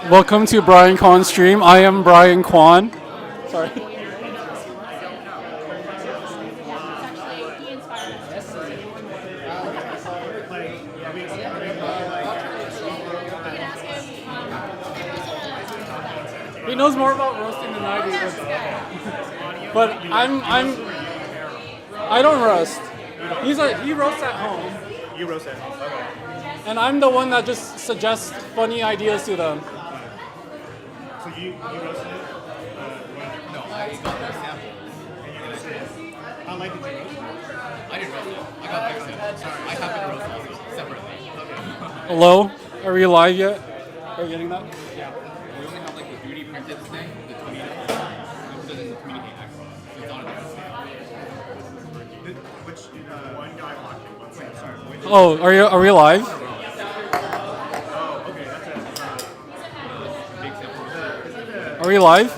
Welcome to Brian Kwan's stream. I am Brian Kwan. Sorry. He knows more about roasting than I do, but I don't roast. He roasts at home. You roast at home. Okay. And I'm the one that just suggests funny ideas to them. So you roasted it? No, I got their sample. And you're gonna say, how light did you roast it? I didn't roast it. I got their sample. Sorry, I happen to roast it separately. Hello? Are we live yet? Are you getting that? Yeah. We only have like the 3D printed thing, the tomato. It doesn't communicate across. So it's on a different scale. Which one guy watching? One second. Sorry. Oh, are we live? Oh, okay. That's a Big sample. Are we live?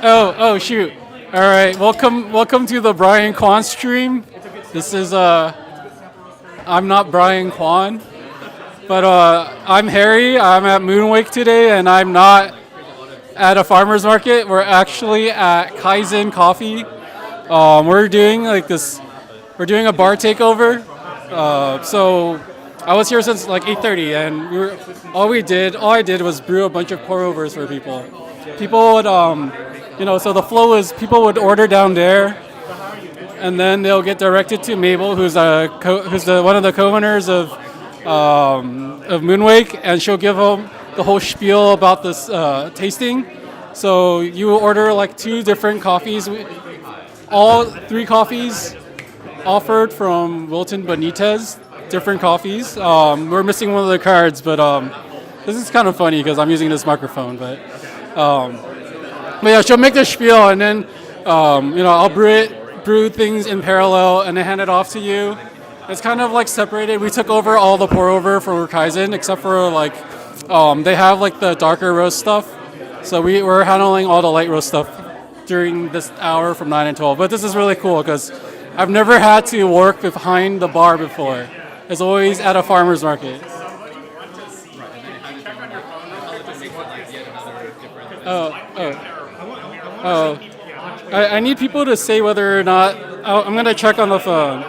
Oh shoot. All right. Welcome to the Brian Kwan stream. This is I'm not Brian Kwan, but I'm Harry. I'm at Moonwake today, and I'm not at a farmer's market. We're actually at Kaizen and Coffee. We're doing like this. We're doing a bar takeover. So I was here since like 8:30, and all I did was brew a bunch of pour overs for people. People would so the flow is people would order down there, and then they'll get directed to Mabel, who's one of the co-owners of Moonwake, and she'll give them the whole spiel about this tasting. So you order like 2 different coffees, all 3 coffees offered from Wilton Benitez, different coffees. We're missing one of the cards, but this is kind of funny because I'm using this microphone. But yeah, she'll make the spiel, and then I'll brew things in parallel, and then hand it off to you. It's kind of like separated. We took over all the pour over for Kaizen, except for like they have like the darker roast stuff. So we're handling all the light roast stuff during this hour from 9 and 12. But this is really cool because I've never had to work behind the bar before. It's always at a farmer's market. I need people to say whether or not. I'm going to check on the phone.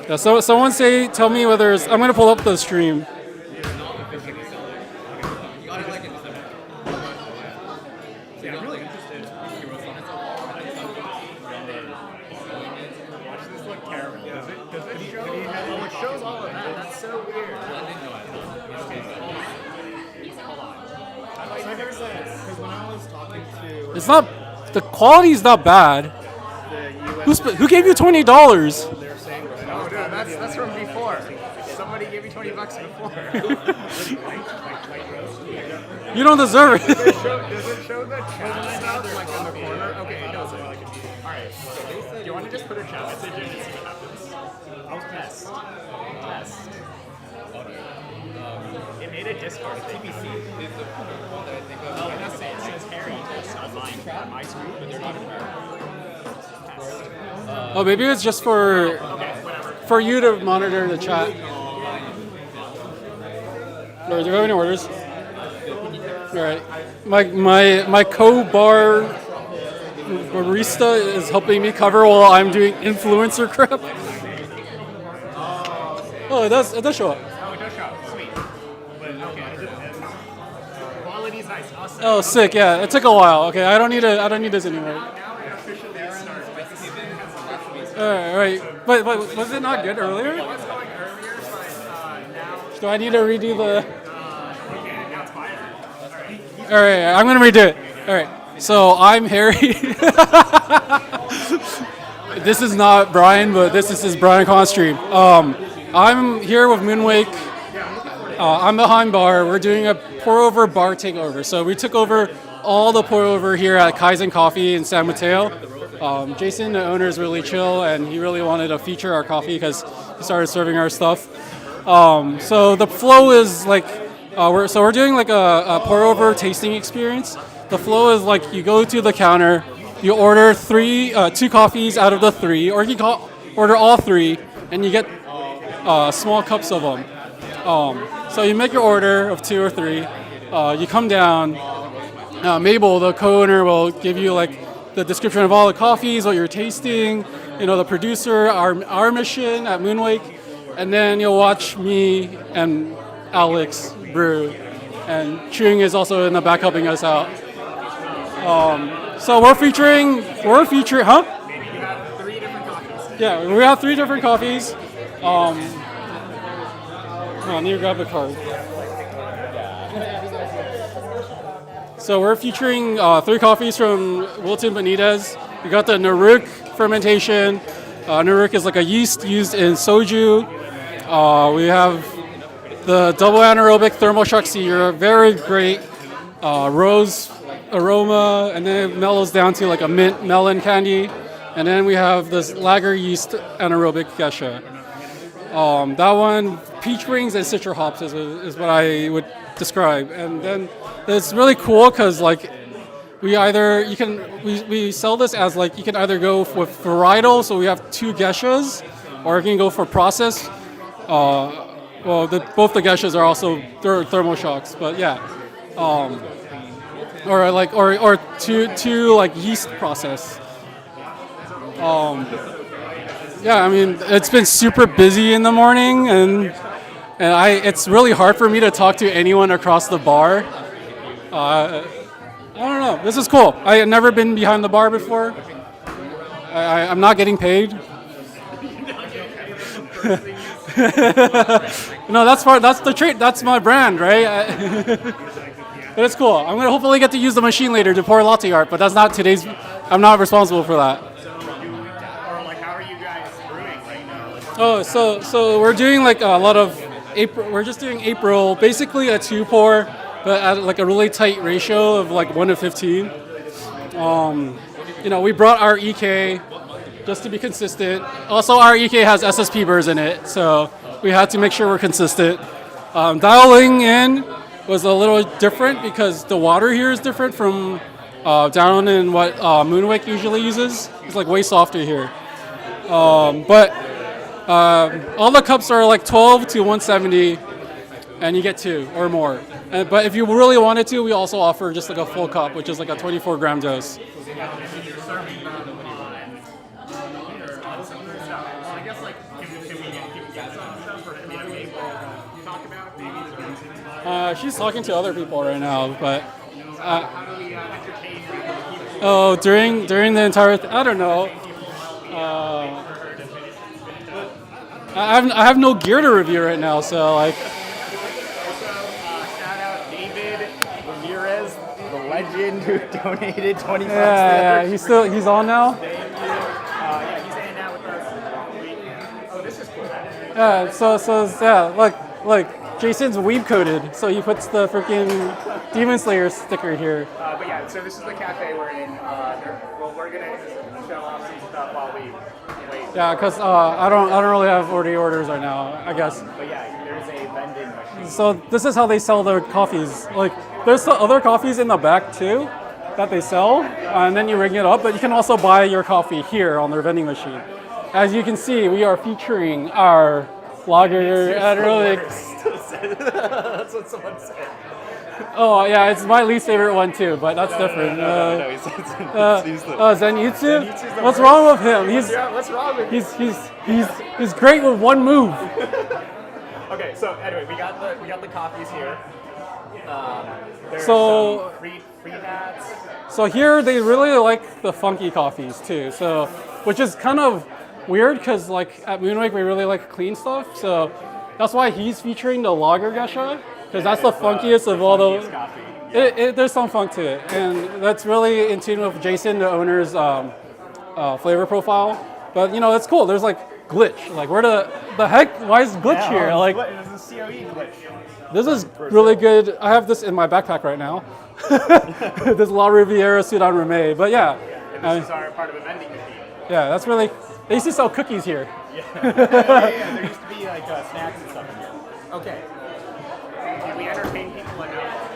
Yeah, so someone tell me whether I'm going to pull up the stream. It's not. The quality's not bad. Who gave you $20? No, dude, that's from before. Somebody gave me $20 before. You don't deserve it. Does it show the chat stuff like in the corner? Okay, it doesn't. Alright. Do you want to just put a chat message in and see what happens? I'll test. It made a Discord TBC. Oh, it does say it says Harry test on my screen, but they're not in there. Oh, maybe it's just for you to monitor the chat. Do you have any orders? All right. My co-bar barista is helping me cover while I'm doing influencer crap. Oh, it does show up. Oh, it does show up. Sweet. But okay. Quality's nice. Awesome. Oh, sick. Yeah, it took a while. Okay, I don't need this anymore. Now it officially starts. All right. But was it not good earlier? It was going earlier, but now. Do I need to redo the? Okay, now it's fine. All right, I'm gonna redo it. All right. So I'm Harry. This is not Brian, but this is Brian Kwan stream. I'm here with Moonwake. I'm behind bar. We're doing a pour over bar takeover. So we took over all the pour over here at Kaizen Coffee in San Mateo. Jason, the owner, is really chill, and he really wanted to feature our coffee because he started serving our stuff. So the flow is like, we're doing like a pour over tasting experience. The flow is like you go to the counter, you order 2 coffees out of the 3, or you can order all 3, and you get small cups of them. So you make your order of 2 or 3. You come down. Mabel, the co-owner, will give you like the description of all the coffees, what you're tasting. The producer, our mission at Moonwake, and then you'll watch me and Alex brew, and Chung is also in the back helping us out. So we're featuring, huh? Maybe you have 3 different coffees. Yeah, we have 3 different coffees. I need to grab the card. So we're featuring 3 coffees from Wilton Benitez. We got the Naruk fermentation. Naruk is like a yeast used in soju. We have the double anaerobic thermal shock sear, very great rose aroma, and then it mellows down to like a mint melon candy. And then we have this lager yeast anaerobic geisha. That one, peach rings and citra hops is what I would describe. And then it's really cool because like we sell this as like you can either go with varietal, so we have 2 geishas, or you can go for process. Both the geishas are also thermal shocks, but yeah. Or two like yeast process. Yeah, I mean, it's been super busy in the morning, and it's really hard for me to talk to anyone across the bar. I don't know. This is cool. I had never been behind the bar before. I'm not getting paid. No, that's the trait. That's my brand, right? But it's cool. I'm gonna hopefully get to use the machine later to pour latte art, but that's not today's. I'm not responsible for that. Oh, so we're doing like a lot of April. We're just doing April, basically a 2 pour, but at like a really tight ratio of like 1 to 15. We brought our EK just to be consistent. Also, our EK has SSP burrs in it, so we had to make sure we're consistent. Dialing in was a little different because the water here is different from down in what Moonwake usually uses. It's like way softer here, but. All the cups are like 12 to 170, and you get 2 or more. But if you really wanted to, we also offer just like a full cup, which is like a 24-gram dose. She's talking to other people right now, but during the entire I don't know. I have no gear to review right now, so like. Also, shout out David Ramirez, the legend who donated 20 bucks. Yeah, he's on now. Thank you. Yeah, he's hanging out with us. Oh, this is cool. Yeah, so yeah, like Jason's weeb coded, so he puts the freaking Demon Slayer sticker here. But yeah, so this is the cafe we're in. We're gonna show off some stuff while we wait. Yeah, because I don't really have orders right now, I guess. But yeah, there's a vending machine. So this is how they sell their coffees. Like there's other coffees in the back too that they sell, and then you ring it up. But you can also buy your coffee here on their vending machine. As you can see, we are featuring our lager anaerobics. That's what someone said. Oh yeah, it's my least favorite one too, but that's different. Zenitsu? What's wrong with him? What's wrong with him? He's great with one move. Okay, so anyway, we got the coffees here. There's So- some free hats. So here they really like the funky coffees too. So, which is kind of weird because like at Moonwake we really like clean stuff. So that's why he's featuring the lager geisha because that's the funkiest of all the. Coffee. There's some funk to it, and that's really in tune with Jason, the owner's flavor profile. But it's cool. There's like glitch. Like where the heck? Why is glitch here? Like There's a COE glitch. this is really good. I have this in my backpack right now. This La Riviera Sudan Rame. But yeah. And this is our part of a vending machine. Yeah, that's really. They used to sell cookies here. Yeah, there used to be like snacks and stuff in here. Okay. Can we entertain people enough?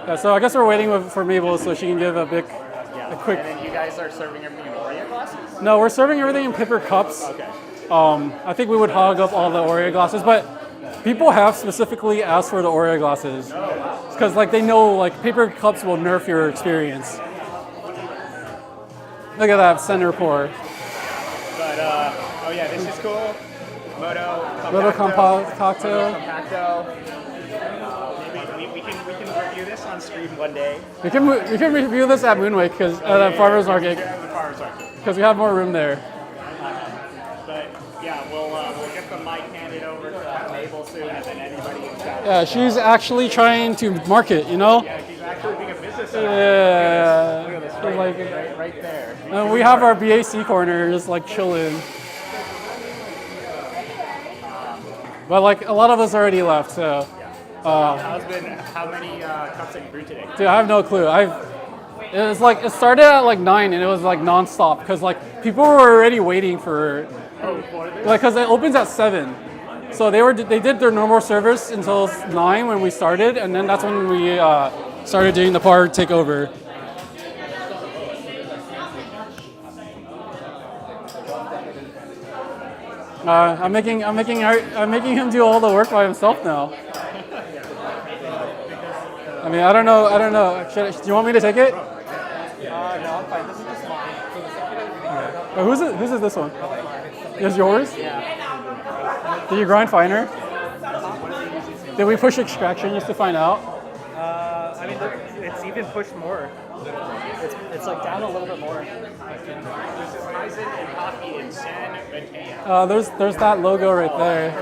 Yeah, so I guess we're waiting for Mabel so she can give a quick. And then you guys are serving everything in Oreo glasses? No, we're serving everything in paper cups. Okay. I think we would hog up all the Oreo glasses, but people have specifically asked for the Oreo glasses because like they know like paper cups will nerf your experience. Look at that center pour. But oh yeah, this is cool. Little compact cocktail. Compacto. Maybe we can review this on stream one day. We can review this at Moonwake because at Farmers Market because we have more room there. But yeah, we'll get the mic handed over to Mabel soon, and then anybody in chat. Yeah, she's actually trying to market, you know? Yeah, she's actually being a business Yeah. Look at this, right there. And we have our BAC corner just like chilling. But like a lot of us already left, so. How many cups have you brewed today? Dude, I have no clue. It started at like 9 and it was like non-stop because like people were already waiting for, like, because it opens at 7. So they did their normal service until 9 when we started, and then that's when we started doing the par takeover. I'm making him do all the work by himself now. I mean, I don't know. Do you want me to take it? No, I'm fine. This is just mine. Oh, whose is this one? Is yours? Yeah. Did you grind finer? Did we push extraction just to find out? I mean, it's even pushed more. It's like down a little bit more. This is Kaizen and Coffee in San Mateo. There's that logo right there.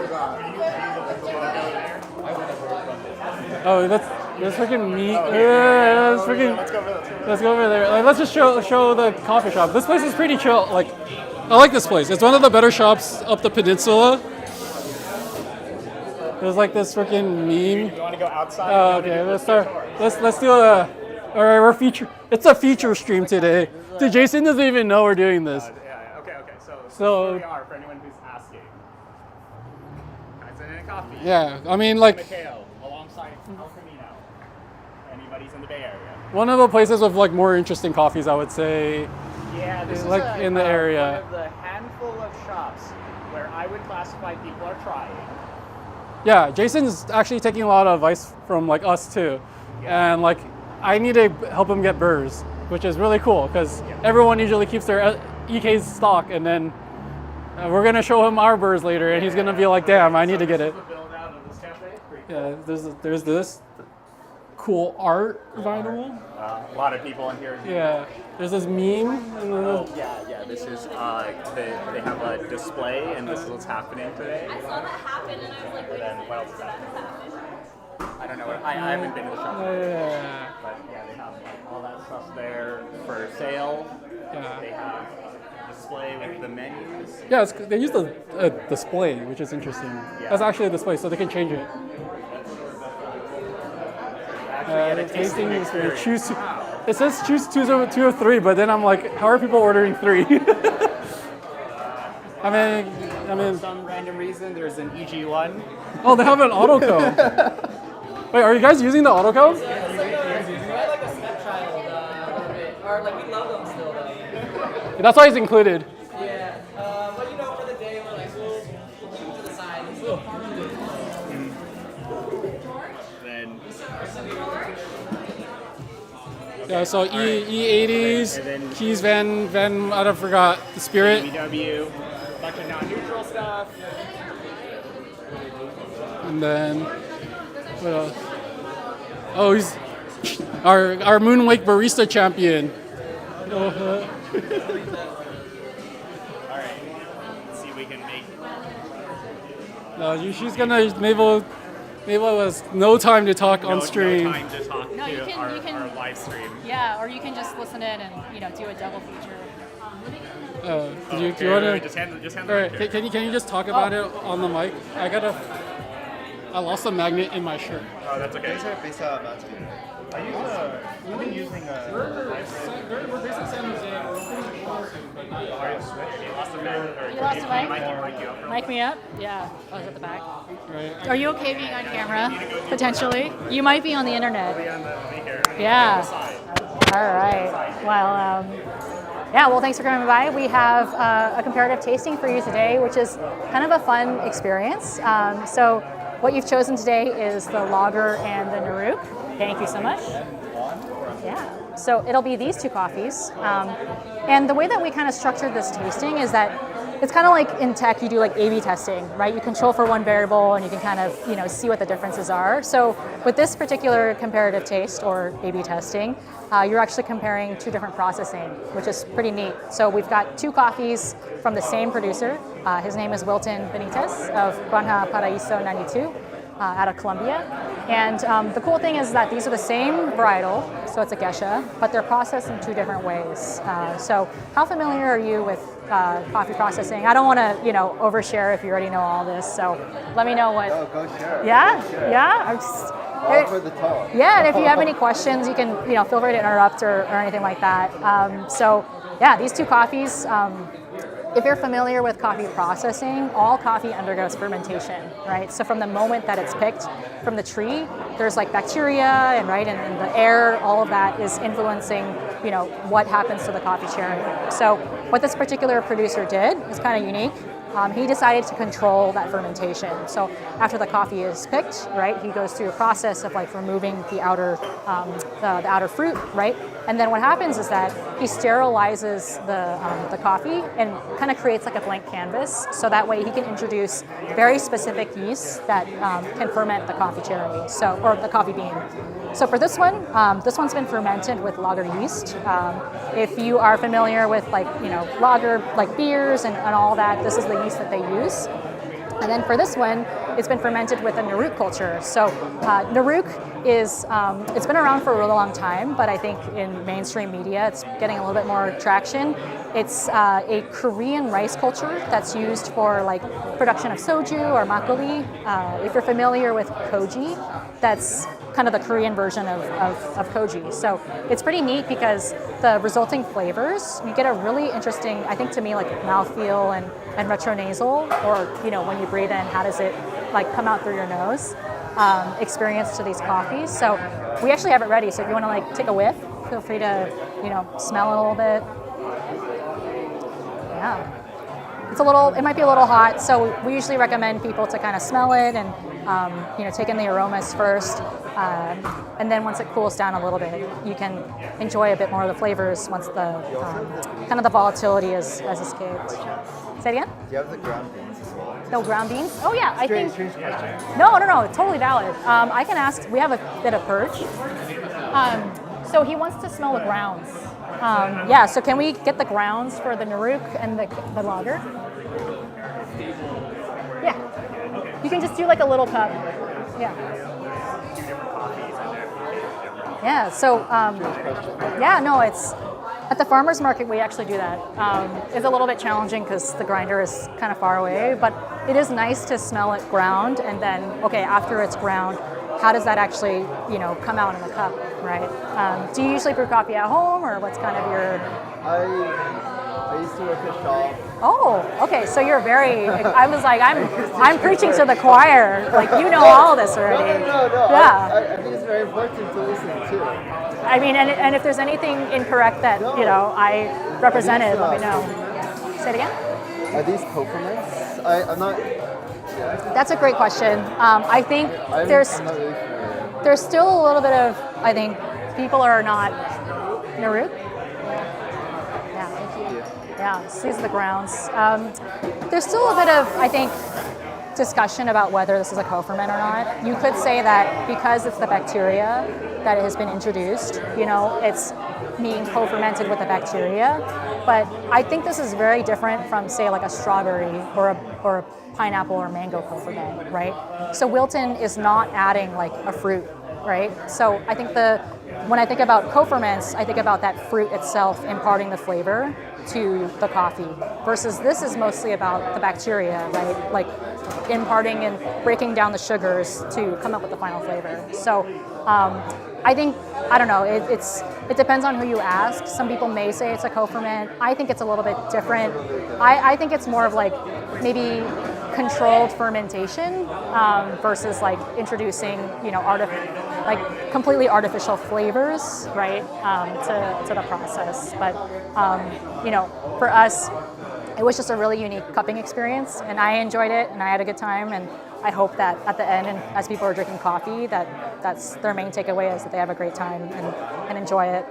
Oh, there's freaking meat. Let's go over there. Like, let's just show the coffee shop. This place is pretty chill. Like, I like this place. It's one of the better shops up the peninsula. There's like this freaking meme. You want to go outside? Oh, okay. Let's start. Let's do a. All right, we're feature. It's a feature stream today. Dude, Jason doesn't even know we're doing this. Yeah. Okay. So here we are for anyone who's asking. Kaizen and Coffee. Yeah, I mean like Mateo, alongside El Camino. Anybody's in the Bay Area. one of the places with like more interesting coffees, I would say. Yeah, this is like in the area. one of the handful of shops where I would classify people are trying. Yeah, Jason's actually taking a lot of advice from like us too, and like I need to help him get burrs, which is really cool because everyone usually keeps their EK's stock, and then we're gonna show him our burrs later, and he's gonna be like, "Damn, I need to get it." Yeah, there's this cool art vinyl. A lot of people in here. Yeah, there's this meme. Yeah. This is they have a display, and this is what's happening today. I saw that happen and I was like, wait a second, What else is what's happening? happening? I don't know. I haven't been to the shop. Yeah. But yeah, they have like all that stuff there for sale. Yeah. They have a display with the menus. Yeah, they use the display, which is interesting. That's actually a display, so they can change it. Tasting experience. Choose. It says choose 2 or 3, but then I'm like, how are people ordering 3? I mean. For some random reason, there's an EG1. Oh, they have an autocode. Wait, are you guys using the autocode? We're like a stepchild a little bit, or like we love them still though. That's why it's included. Yeah, but you know, for the day we're like we'll keep it to the side. It's a little far to do. Then Yeah, so E80s, and then Keys Van, I don't forgot the Spirit, BW, a bunch of non-neutral stuff. and then what else? Oh, he's our Moonwake barista champion. All right, let's see if we can make. She's gonna Mabel has no time to talk on stream. No time to talk No, to you can- our live stream. Yeah, or you can just listen in and do a double feature. Do you want to? Just hand All the right, mic here. can you just talk about it on the mic? I lost a magnet in my shirt. Oh, that's okay. We've been using We're based in San Jose. You lost the mic. You lost the mic? You up. Mic me up? Yeah. Oh, is at the back. Right. Are you okay being on camera? Potentially. You might be on the internet. Here. Yeah. All right. Well, Yeah, well, thanks for coming by. We have a comparative tasting for you today, which is kind of a fun experience. So what you've chosen today is the lager and the Naruk. Thank you so much. Yeah, so it'll be these two coffees. And the way that we kind of structured this tasting is that it's kind of like in tech, you do like A/B testing, right? You control for one variable and you can kind of, see what the differences are. So with this particular comparative taste or A/B testing, you're actually comparing two different processing, which is pretty neat. So we've got two coffees from the same producer. His name is Wilton Benitez of Granja Paraíso 92 out of Colombia. And the cool thing is that these are the same varietal, so it's a geisha, but they're processed in two different ways. So how familiar are you with coffee processing? I don't want to, overshare if you already know all this. So let me know what. Go share. Yeah, Go share. yeah. I'm just, All for the talk. yeah, and if you have any questions, you can, feel free to interrupt or anything like that. So yeah, these two coffees. If you're familiar with coffee processing, all coffee undergoes fermentation, right? So from the moment that it's picked from the tree, there's like bacteria and the air, all of that is influencing, what happens to the coffee cherry. So what this particular producer did is kind of unique. He decided to control that fermentation. So after the coffee is picked, right, he goes through a process of like removing the outer fruit, right? And then what happens is that he sterilizes the coffee and kind of creates like a blank canvas. So that way he can introduce very specific yeasts that can ferment the coffee cherry, or the coffee bean. So for this one's been fermented with lager yeast. If you are familiar with lager, like beers and all that, this is the yeast that they use. And then for this one, it's been fermented with a Naruk culture. So Naruk is, it's been around for a really long time, but I think in mainstream media, it's getting a little bit more traction. It's a Korean rice culture that's used for like production of soju or makgeolli. If you're familiar with koji, that's kind of the Korean version of koji. So it's pretty neat because the resulting flavors, you get a really interesting, I think to me, like mouthfeel and retronasal, or when you breathe in, how does it like come out through your nose, experience to these coffees. So we actually have it ready. So if you want to like take a whiff, feel free to smell it a little bit. Yeah. It might be a little hot, so we usually recommend people to kind of smell it and take in the aromas first, and then once it cools down a little bit, you can enjoy a bit more of the flavors once the kind of the volatility has escaped. Say it again? Do you have the ground beans as well? No ground beans? Oh yeah, I think. Strange question. No, totally valid. I can ask. We have a bit of purge. So he wants to smell the grounds. Yeah, so can we get the grounds for the Naruk and the lager? Yeah. You can just do like a little cup. Yeah. Yeah, so, it's, at the farmer's market, we actually do that. It's a little bit challenging because the grinder is kind of far away, but it is nice to smell it ground, and then, after it's ground, how does that actually, come out in the cup, right? Do you usually brew coffee at home, or what's kind of your... I used to work at shop. Oh, okay, so you're very, I was like, I'm preaching to the choir, like you know all this already. No. Yeah. I think it's very important to listen to. I mean, and if there's anything incorrect that, I represented, let me know. Say it again? Are these co-ferments? I'm not... That's a great question. I think I'm not really familiar. there's still a little bit of, I think, people are not Naruk. Yeah, thank you. Yeah, so these are the grounds. There's still a bit of, I think, discussion about whether this is a co-ferment or not. You could say that because it's the bacteria that has been introduced, it's being co-fermented with the bacteria. But I think this is very different from, say, like a strawberry or a pineapple or mango co-ferment, right? So Wilton is not adding like a fruit, right? So I think when I think about co-ferments, I think about that fruit itself imparting the flavor to the coffee, versus this is mostly about the bacteria, right? Like imparting and breaking down the sugars to come up with the final flavor. So I think, I don't know, it depends on who you ask. Some people may say it's a co-ferment. I think it's a little bit different. I think it's more of like maybe controlled fermentation versus like introducing, completely artificial flavors, right, to the process. But for us, it was just a really unique cupping experience, and I enjoyed it, and I had a good time, and I hope that at the end, and as people are drinking coffee, that's their main takeaway, is that they have a great time and enjoy it.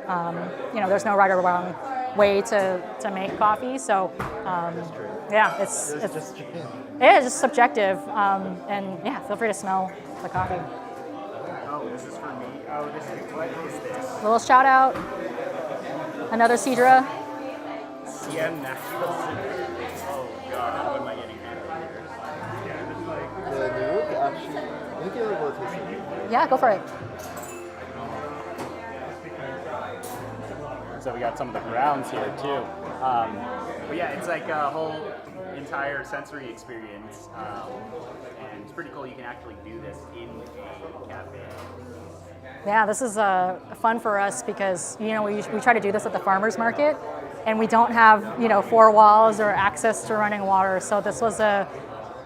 There's no right or wrong way to make coffee, so it's just Japan. yeah, it's just subjective, and yeah, feel free to smell the coffee. Oh, this is for me. Oh, what is this? Little shout out, another Cedra. CM Natural Cider. Oh god, what am I getting here? The New York actually, I think it will taste it. Yeah, go for it. So we got some of the browns here too. But yeah, it's like a whole entire sensory experience, and it's pretty cool. You can actually do this in a cafe. Yeah, this is fun for us because we try to do this at the farmers market, and we don't have 4 walls or access to running water. So this was a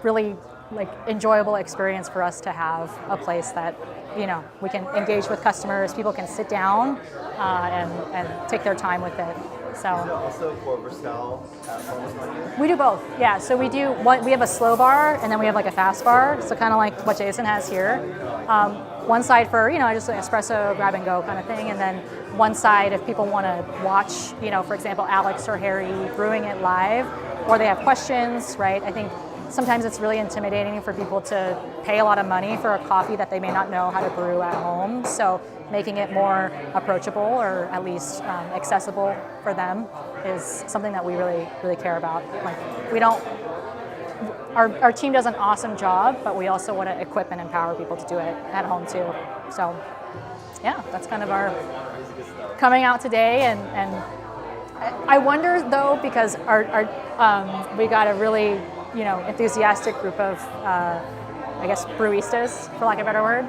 really enjoyable experience for us to have a place that we can engage with customers. People can sit down and take their time with it. So Also for versatile at farmers market. we do both. Yeah, so we have a slow bar and then we have a fast bar. So kind of like what Jason has here. One side for just an espresso grab and go kind of thing, and then one side if people want to watch, for example, Alex or Harry brewing it live, or they have questions, right? I think sometimes it's really intimidating for people to pay a lot of money for a coffee that they may not know how to brew at home. So making it more approachable, or at least accessible for them, is something that we really, really care about. Our team does an awesome job, but we also want to equip and empower people to do it at home too. So yeah, that's kind of our coming out today. And I wonder though, because we got a really enthusiastic group of brewistas, for lack of a better word.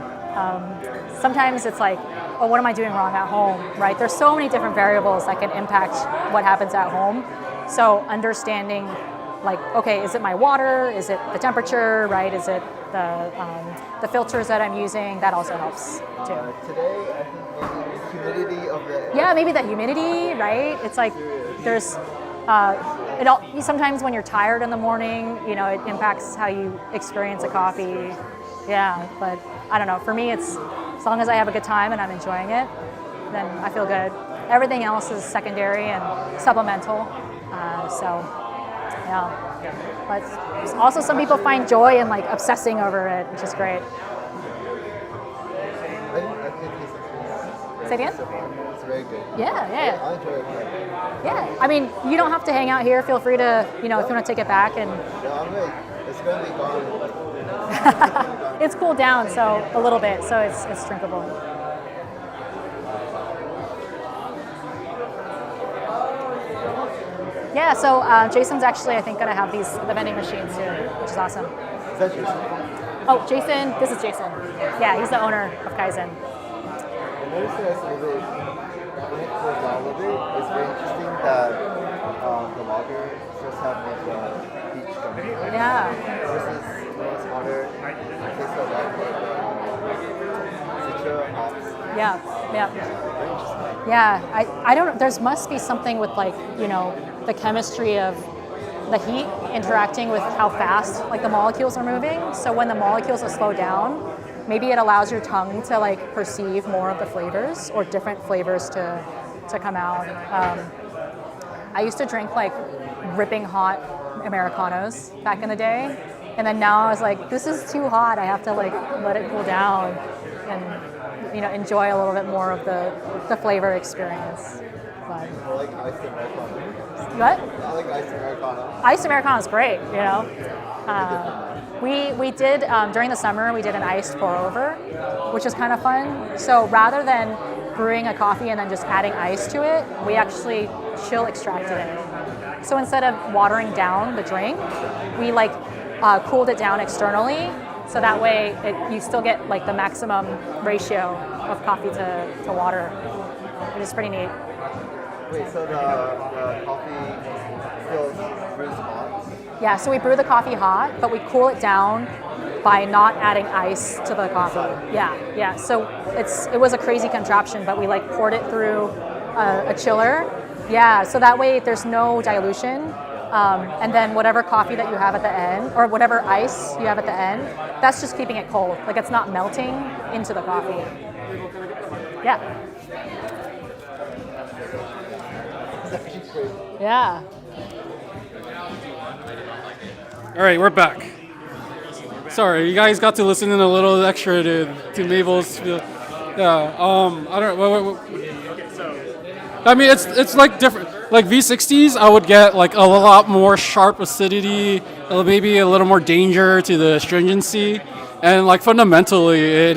Sometimes it's like, oh, what am I doing wrong at home, right? There's so many different variables that can impact what happens at home. So understanding, okay, is it my water? Is it the temperature, right? Is it the filters that I'm using? That also helps too. Today, I think maybe the humidity of the Yeah, maybe the humidity, right? It's like there's sometimes when you're tired in the morning, it impacts how you experience a coffee. Yeah, but I don't know. For me, it's as long as I have a good time and I'm enjoying it, then I feel good. Everything else is secondary and supplemental. Yeah. But also some people find joy in obsessing over it, which is great. I think it's Say again? It's very good. Yeah. I enjoy it. Yeah. I mean, you don't have to hang out here. Feel free to, if you want to take it back and. Yeah, I'm good. It's going to be gone. It's cooled down a little bit, so it's drinkable. Yeah, so Jason's actually, I think, going to have the vending machines here, which is awesome. Is that Jason? Oh, Jason, this is Jason. Yeah, he's the owner of Kaizen. I noticed that it's a little bit, when it cools down a little bit, it's very interesting that the lager just have peach gummy. Yeah. Versus when it's hotter, it tastes a lot like citra hops. Yeah. Very interesting. Yeah, I don't know. There must be something with the chemistry of the heat interacting with how fast the molecules are moving. So when the molecules are slowed down, maybe it allows your tongue to perceive more of the flavors, or different flavors to come out. I used to drink ripping hot Americanos back in the day, and then now I was like, this is too hot. I have to let it cool down and enjoy a little bit more of the flavor experience. But, I like iced Americano. what? I like iced Americano. Iced Americano is great, We did, during the summer, we did an iced pour over, which is kind of fun. So rather than brewing a coffee and then just adding ice to it, we actually chill extracted it. So instead of watering down the drink, we cooled it down externally. So that way you still get the maximum ratio of coffee to water. It is pretty neat. Wait, so the coffee still brews hot? Yeah, so we brew the coffee hot, but we cool it down by not adding ice to the coffee. Yeah. So it was a crazy contraption, but we like poured it through a chiller. Yeah, so that way there's no dilution. And then whatever coffee that you have at the end, or whatever ice you have at the end, that's just keeping it cold. Like it's not melting into the coffee. Yeah. Yeah. All right, we're back. Sorry, you guys got to listen in a little extra to Mabel's. Yeah. I don't. I mean, it's like different. Like V60s, I would get like a lot more sharp acidity, maybe a little more danger to the astringency, and like fundamentally,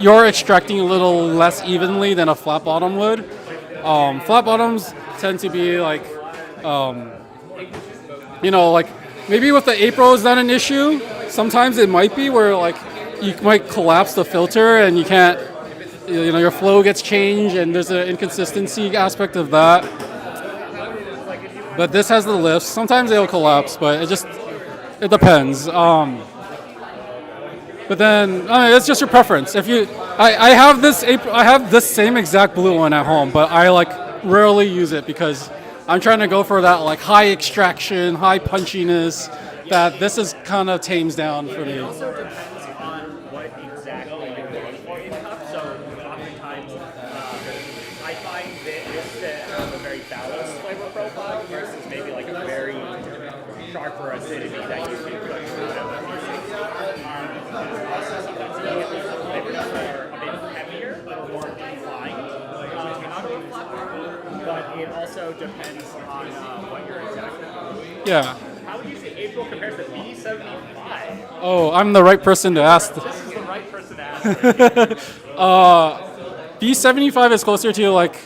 you're extracting a little less evenly than a flat bottom would. Flat bottoms tend to be like, like maybe with the April is not an issue. Sometimes it might be where like you might collapse the filter and you can't. Your flow gets changed and there's an inconsistency aspect of that. But this has the lifts. Sometimes they'll collapse, but it depends. But then it's just your preference. I have this same exact blue one at home, but I like rarely use it because I'm trying to go for that like high extraction, high punchiness that this is kind of tames down for me. Sharper acidity that you can put out of sometimes you get these flavors that are a bit heavier, a little more defined, but it also depends on what you're exactly. Yeah. How would you say April compares to B75? Oh, I'm the right person to ask. This is the right person to ask. B75 is closer to like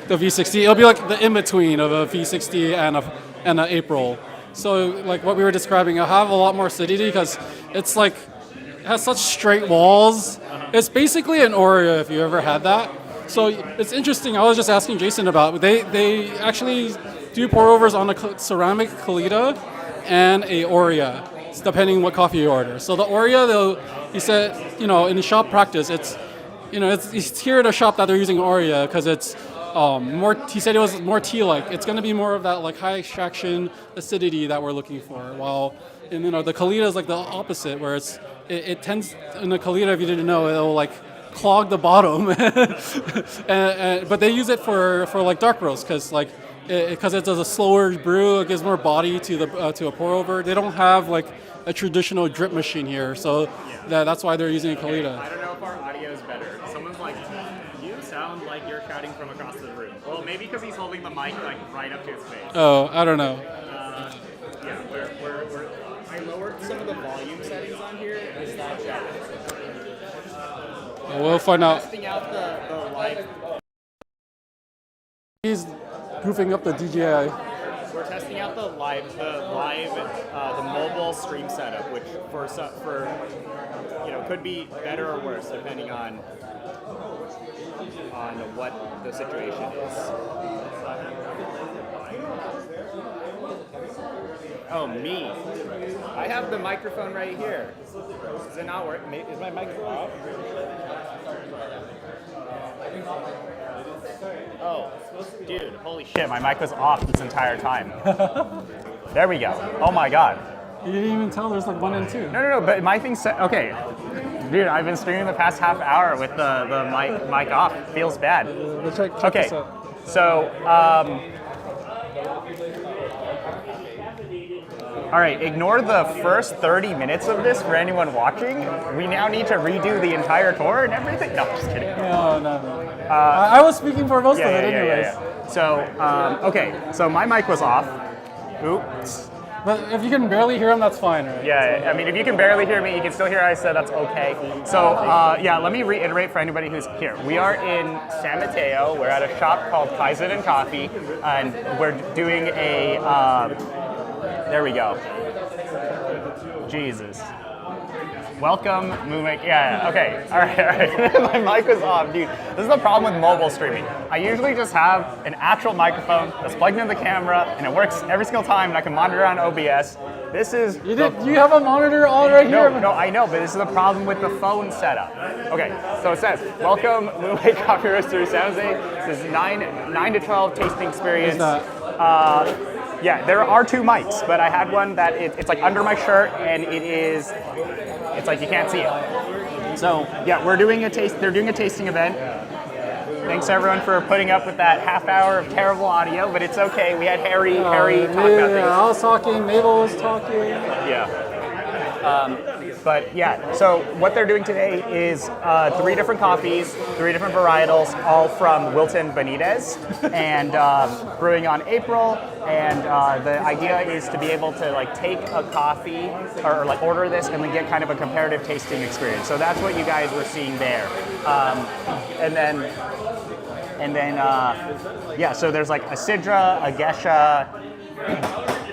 the V60. It'll be like the in-between of a V60 and an April. So like what we were describing, it'll have a lot more acidity because it's like, it has such straight walls. It's basically an Oreo if you ever had that. So it's interesting, I was just asking Jason about, they actually do pour overs on a ceramic Kalita and a Oreo, depending what coffee you order. So the Oreo, he said, in shop practice, it's here at a shop that they're using Oreo because it's more. He said it was more tea-like. It's going to be more of that like high extraction acidity that we're looking for. While the Kalita is like the opposite, where it tends in the Kalita, if you didn't know, it'll like clog the bottom. But they use it for like dark roast because it does a slower brew. It gives more body to a pour over. They don't have like a traditional drip machine here, so that's why they're using a Kalita. I don't know if our audio is better. Someone's like, you sound like you're shouting from across the room. Well, maybe because he's holding the mic like right up to his face. Oh, I don't know. I lowered some of the volume settings on here. Is that shouting? We'll find out. Testing out the live. He's goofing up the DJI. We're testing out the mobile stream setup, which for could be better or worse depending on what the situation is. Oh, me. I have the microphone right here. Does it not work? Is my microphone off? Oh, dude, holy shit, my mic was off this entire time. There we go. Oh my god. You didn't even tell there's like 1 and 2. No, but my thing's set. Okay. Dude, I've been streaming the past half hour with the mic off. Feels bad. Let's check okay. this out. So, all right, ignore the first 30 minutes of this for anyone watching. We now need to redo the entire tour and everything. No, just kidding. No. I was speaking for most of it anyways. Yeah. So, okay, so my mic was off. Oops. But if you can barely hear him, that's fine, right? Yeah, I mean, if you can barely hear me, you can still hear I said, that's okay. So, let me reiterate for anybody who's here. We are in San Mateo. We're at a shop called Kaizen and Coffee, and we're doing a, there we go. Jesus. Welcome, Moonwake. Yeah, okay. All right. My mic was off, dude. This is the problem with mobile streaming. I usually just have an actual microphone that's plugged into the camera, and it works every single time, and I can monitor on OBS. This is... You have a monitor on right here? No, I know, but this is the problem with the phone setup. Okay, so it says, welcome, Moonwake Coffee Roastery San Jose. This is 9 to 12 tasting experience. Yeah, there are 2 mics, but I had one that it's like under my shirt, and it's like you can't see it. So yeah, they're doing a tasting event. Thanks everyone for putting up with that half hour of terrible audio, but it's okay. We had Harry talk about things. I was talking, Mabel was talking. Yeah. But yeah, so what they're doing today is 3 different coffees, 3 different varietals, all from Wilton Benitez, and brewing on April. And the idea is to be able to like take a coffee or like order this and then get kind of a comparative tasting experience. So that's what you guys were seeing there. And then yeah, so there's like a Sidra, a Gesha,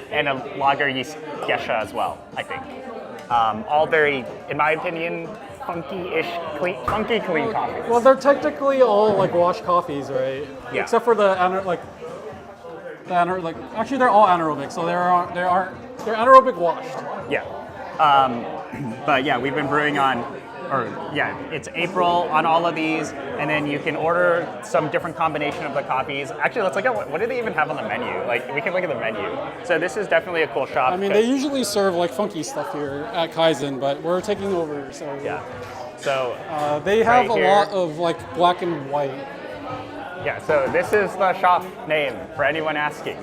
and a lager yeast Gesha as well, I think. All very, in my opinion, funky clean coffees. Well, they're technically all like washed coffees, right? Yeah. Except for actually they're all anaerobic, so they're anaerobic washed. Yeah. But yeah, we've been brewing it's April on all of these, and then you can order some different combination of the coffees. Actually, let's look at what do they even have on the menu? Like, we can look at the menu. So this is definitely a cool shop. I mean, they usually serve like funky stuff here at Kaizen, but we're taking over, so. Yeah. So they have right a lot of like black and white. Yeah, so this is the shop name for anyone asking.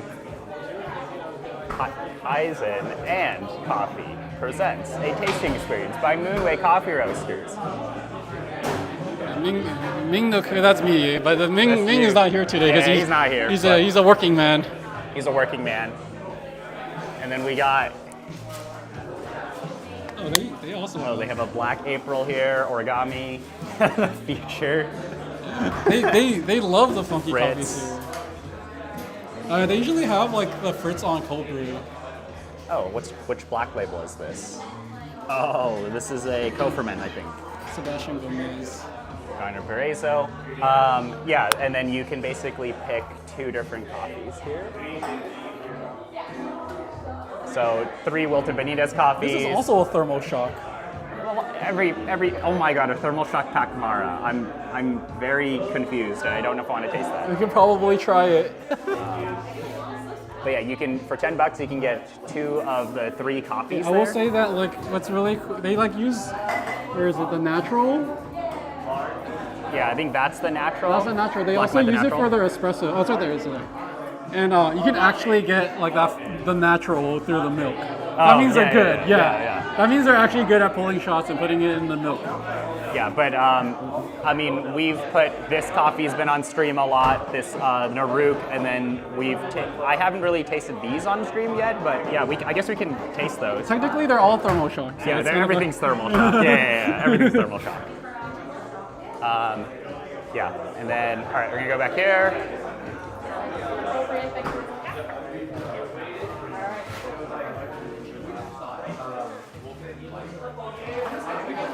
Kaizen and Coffee presents a tasting experience by Moonwake Coffee Roasters. Ming, that's me, but Ming is not here today because he's not here. He's a working man. He's a working man. And then we got. Oh, they also. Oh, they have a Black April here, origami, feature. They love the funky Fritz. coffees here. They usually have like the Fritz on cold brew. Oh, which black label is this? Oh, this is a co-ferment, I think. Sebastian Gomez. Garner Perezo. Yeah, and then you can basically pick 2 different coffees here. So 3 Wilton Benitez coffees. This is also a thermal shock. Every oh my god, a thermal shock Pacamara. I'm very confused and I don't know if I want to taste that. We could probably try it. But yeah, you can for $10 you can get 2 of the 3 coffees. I will say that like what's really cool, they like use, where is it, the natural? Yeah, I think that's the natural. That's the natural. They Black also Mud, use the it for natural. their espresso. Oh, it's right there. It's right there. And you can actually get like the natural through the milk. That means they're good. Yeah. That means they're actually good at pulling shots and putting it in the milk. Yeah, but I mean, this coffee's been on stream a lot, this Naruk, and then I haven't really tasted these on stream yet, but yeah, I guess we can taste those. Technically, they're all thermal shocks. Yeah, everything's thermal shock. Yeah, everything's thermal shock. Yeah, and then, all right, we're gonna go back here.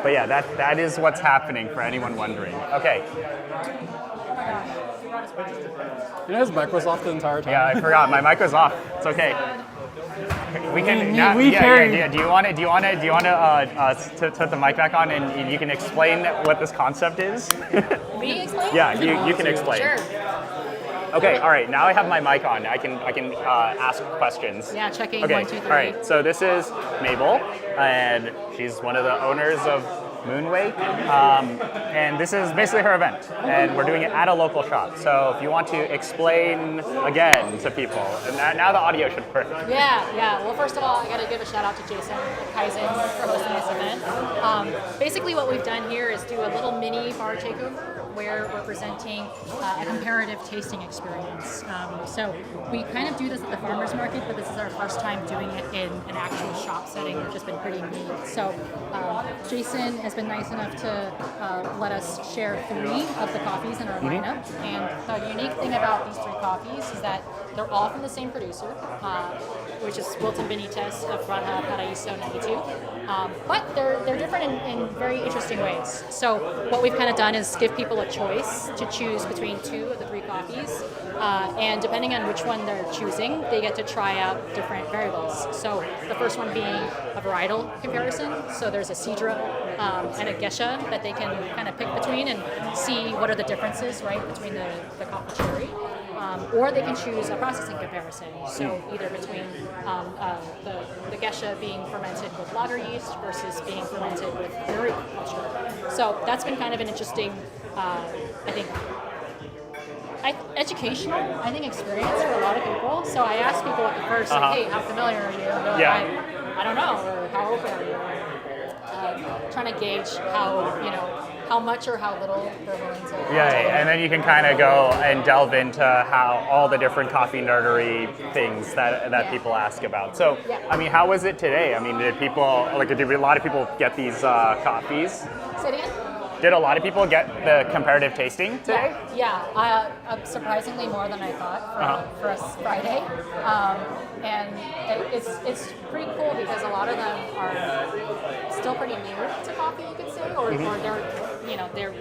But yeah, that is what's happening for anyone wondering. Okay. You know his mic was off the entire time. Yeah, I forgot. My mic was off. It's okay. We can. Do you want to put the mic back on and you can explain what this concept is? Me explain? Yeah, you can explain. Sure. Okay, all right. Now I have my mic on. I can ask questions. Yeah, checking. Okay, 1, 2, 3. all right. So this is Mabel, and she's one of the owners of Moonwake, and this is basically her event, and we're doing it at a local shop. So if you want to explain again to people, and now the audio should work. Yeah. Well, first of all, I got to give a shout out to Jason at Kaizen for hosting this event. Basically, what we've done here is do a little mini bar takeover where we're presenting a comparative tasting experience. So we kind of do this at the farmers market, but this is our first time doing it in an actual shop setting, which has been pretty neat. So Jason has been nice enough to let us share 3 of the coffees in our lineup. And the unique thing about these 3 coffees is that they're all from the same producer, which is Wilton Benitez of Paraíso 92. But they're different in very interesting ways. So what we've kind of done is give people a choice to choose between 2 of the 3 coffees, and depending on which one they're choosing, they get to try out different variables. So the first one being a varietal comparison. So there's a Sidra and a Gesha that they can kind of pick between and see what are the differences, right, between the coffee cherry. Or they can choose a processing comparison. So either between the Gesha being fermented with lager yeast versus being fermented with dairy culture. So that's been kind of an interesting, educational, experience for a lot of people. So I asked people at the first, like, hey, how familiar are you? And they're like, I don't know, or how open are you? Trying to gauge how much or how little they're willing to. Yeah, and then you can kind of go and delve into how all the different coffee nerdery things that people ask about. So, I mean, how was it today? I mean, did a lot of people get these coffees? Say it again? Did a lot of people get the comparative tasting today? Yeah, surprisingly more than I thought for a Friday. And it's pretty cool because a lot of them are still pretty new to coffee, you could say, or they're,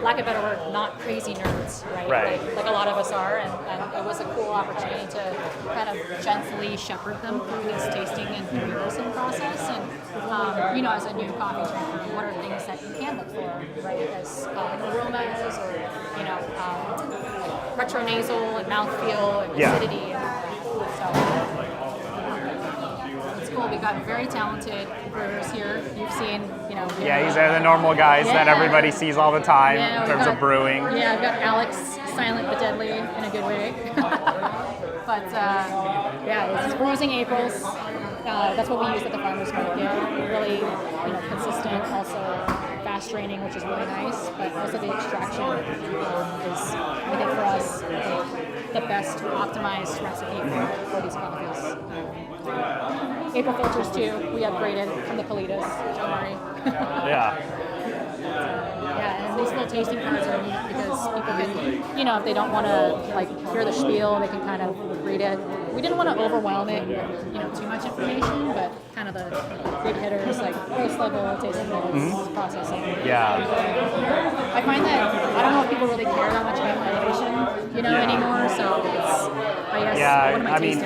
lack of a better word, not crazy nerds, right? Like a lot of us are, and it was a cool opportunity to kind of gently shepherd them through this tasting and comparison process. And as a new coffee drinker, what are things that you can look for, right? As aromas or retronasal and mouthfeel and acidity. It's cool. We've got very talented brewers here. You've seen, Yeah, these are the normal guys that everybody sees all the time in terms of brewing. Yeah, I've got Alex, silent but deadly in a good way. But it's bruising April's. That's what we use at the farmers market. Really, consistent. Also fast draining, which is really nice. But also the extraction is, I think, for us, the best optimized recipe for these coffees. April filters too. We upgraded from the Politas. Don't worry. And these little tasting cards are neat because people can, if they don't want to hear the spiel, they can kind of read it. We didn't want to overwhelm it with, too much information, but kind of the big hitters like roast level, tasting notes, processing. Yeah. I find that I don't know if people really care that much about elevation, anymore. So it's, I guess, what am I tasting?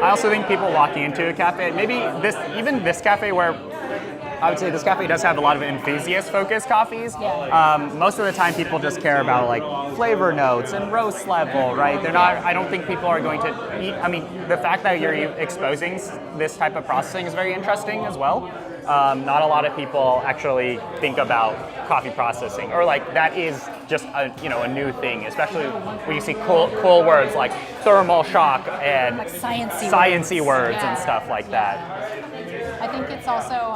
I also think people walking into a cafe, maybe this cafe where I would say this cafe does have a lot of enthusiast-focused coffees. Most of the time, people just care about flavor notes and roast level, right? They're not. I don't think people are going to eat. I mean, the fact that you're exposing this type of processing is very interesting as well. Not a lot of people actually think about coffee processing, or that is just a new thing, especially when you see cool words like thermal shock and sciencey words and stuff like that. I think it's also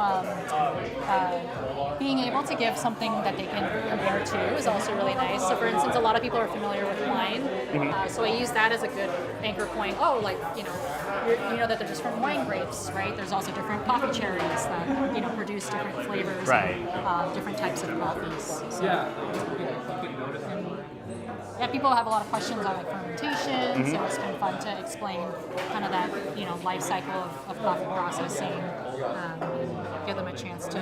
being able to give something that they can compare to is also really nice. So, for instance, a lot of people are familiar with wine, so I use that as a good anchor point. Oh, you know that they're just from wine grapes, right? There's also different coffee cherries that produce different flavors, and, different types of coffees. So, people have a lot of questions on fermentation, so it's been fun to explain kind of that life cycle of coffee processing, give them a chance to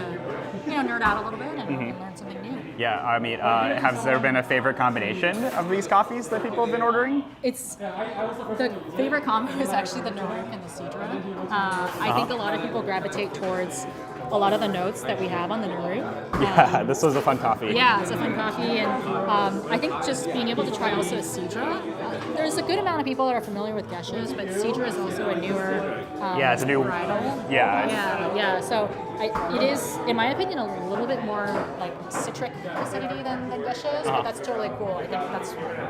nerd out a little bit and learn something new. Yeah, I mean, has there been a favorite combination of these coffees that people have been ordering? It's the favorite combo is actually the Moonwake and the Sidra. I think a lot of people gravitate towards a lot of the notes that we have on the Naru. This was a fun coffee. Yeah, it's a fun coffee, and I think just being able to try also a Sidra. There's a good amount of people that are familiar with Geshas, but Sidra is also a newer it's a new varietal. Yeah. So it is, in my opinion, a little bit more citric acidity than Geshas, but that's totally cool. I think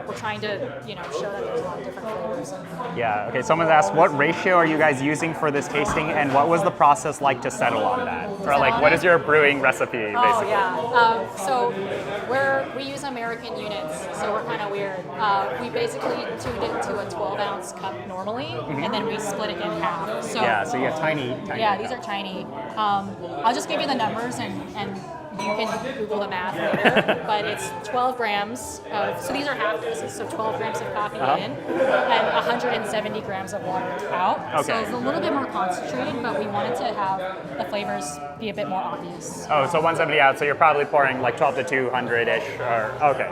we're trying to show that there's a lot of different flavors. Yeah. Okay. Someone's asked, what ratio are you guys using for this tasting, and what was the process like to settle on that? Or what is your brewing recipe, basically? Oh, yeah. So we use American units, so we're kind of weird. We basically tuned it to a 12-ounce cup normally, and then we split it in half. So so you got tiny. Yeah, these are tiny. I'll just give you the numbers, and you can Google the math later, but it's 12 grams of, so these are half doses, so 12 grams of coffee in and 170 grams of water out. Okay. So it's a little bit more concentrated, but we wanted to have the flavors be a bit more obvious. Oh, so 170 out, so you're probably pouring like 12 to 200-ish, or, okay.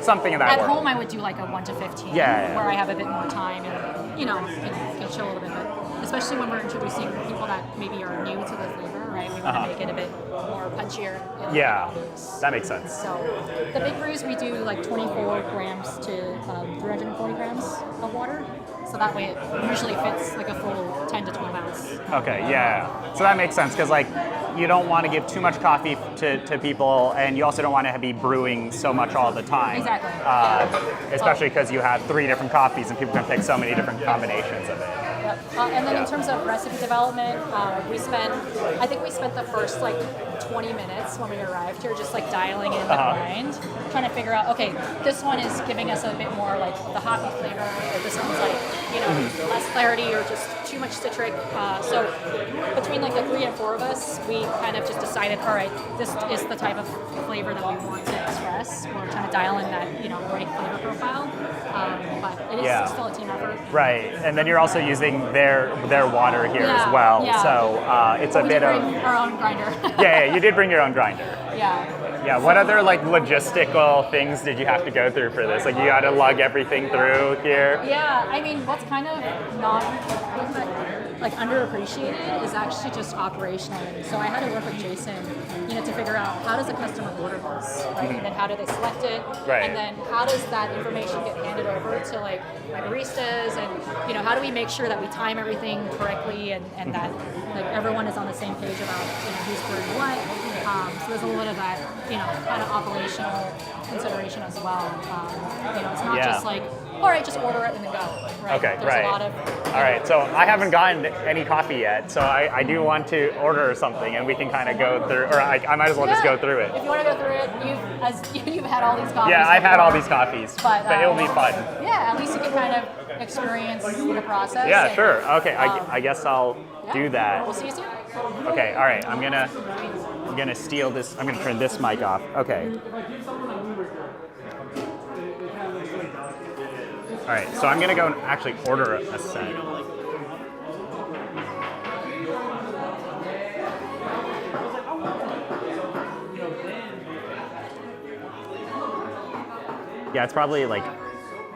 Something in that At order. home, I would do like a 1 to 15, Yeah. where I have a bit more time and, can chill a little bit. But especially when we're introducing people that maybe are new to the flavor, right? We want to make it a bit more punchier. Yeah, that makes sense. So the big brews, we do like 24 grams to 340 grams of water. So that way it usually fits like a full 10 to 12 ounce. Okay, yeah. So that makes sense because like you don't want to give too much coffee to people, and you also don't want to be brewing so much all the time. Exactly. Especially because you have 3 different coffees and people can pick so many different combinations of it. Yep. And then in terms of recipe development, I think we spent the first like 20 minutes when we arrived here just like dialing in the grind, trying to figure out, okay, this one is giving us a bit more like the hoppy flavor, or this one's like, less clarity or just too much citric. So between like the 3 and 4 of us, we kind of just decided, all right, this is the type of flavor that we want to express. We're trying to dial in that, right flavor profile. But it is still a team effort. Right, and then you're also using their water here as well. Yeah. So it's a bit of our own grinder. yeah, you did bring your own grinder. Yeah. Yeah, what other like logistical things did you have to go through for this? Like you got to lug everything through here? Yeah, I mean, what's kind of not like underappreciated is actually just operationally. So I had to work with Jason, to figure out how does a customer order this, right? And then how do they select it? Right. And then how does that information get handed over to like my baristas, and how do we make sure that we time everything correctly and that like everyone is on the same page about who's brewing what. So there's a little bit of that, kind of operational consideration as well. It's not just like, all right, just order it and then go. Right? Okay, There's right. a lot of, all right, so I haven't gotten any coffee yet, so I do want to order something, and we can kind of go through, or I might as well just go through it. If you want to go through it, you've had all these coffees. Yeah, I've had all before. these coffees, But it'll be fun. Yeah, at least you can kind of experience the process. Yeah, and, sure. Okay, I guess I'll do that. We'll see you soon. Okay, all right. I'm gonna steal this. I'm gonna turn this mic off. Okay. All right. So I'm gonna go and actually order a set. Yeah, it's probably like,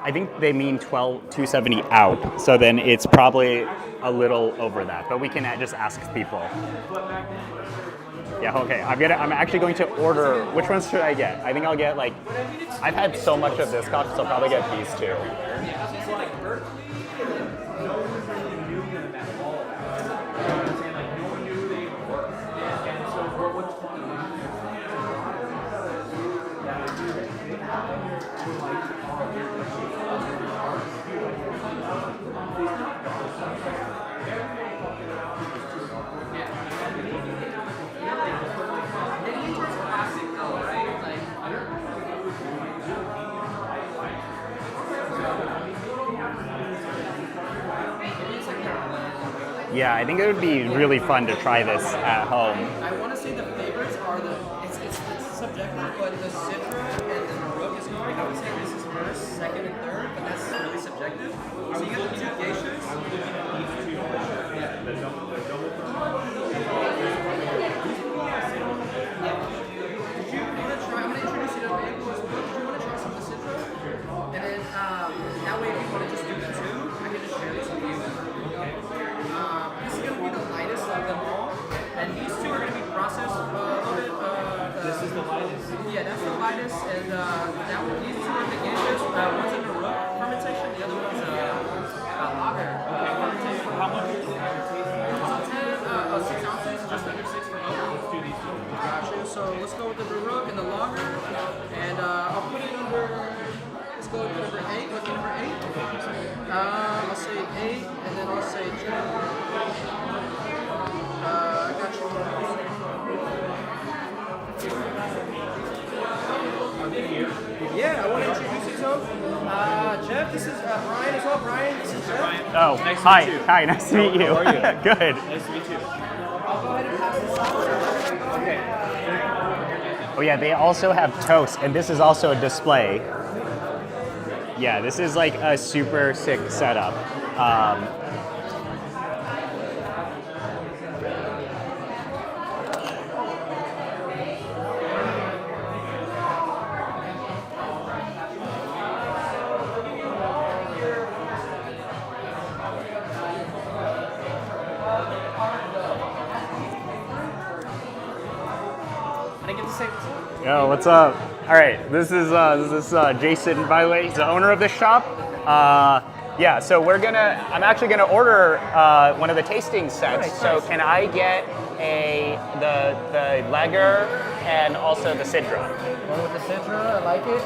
I think they mean 270 out. So then it's probably a little over that, but we can just ask people. Yeah, okay. I'm actually going to order. Which ones should I get? I think I'll get like. I've had so much of this coffee, so I'll probably get these 2. Yeah, I think it would be really fun to try this at home. I want to say the favorites are it's subjective, but the Citra and the Baroque is correct. I would say this is first, second, and third, but that's really subjective. So you got the 2 geishas. I'm going to introduce you to Mango as well. Did you want to try some of the Citra? And then that way if you want to just do the 2, I can just share these with you. This is going to be the lightest of them all, and these 2 are going to be processed a little bit. This is the lightest? Yeah, that's the lightest, and that one, these 2 are the geishas. One's in the rook fermentation, the other one's lager fermentation. How much is it? 6 ounces, just under 6 for both. Let's do these 2. Gotcha, so let's go with the Baroque and the lager, and I'll put it under, let's go with number 8. What's number 8? I'll say 8, and then I'll say 2. I got you. Yeah, I want to introduce you to him. Jeff, this is Brian as well. Brian, this is Jeff. Oh, Nice to hi. meet you. Hi, nice to meet you. How are you? Good. Nice to meet you. I'll go ahead and pass this out. Okay. Oh yeah, they also have toast, and this is also a display. Yeah, this is like a super sick setup. I get to say what's up. Yo, what's up? All right, this is Jason, by the way. He's the owner of this shop. Yeah, so I'm actually gonna order one of the tasting sets. Nice, so nice. can I get the lager and also the Sidra? One with the Sidra, I like it.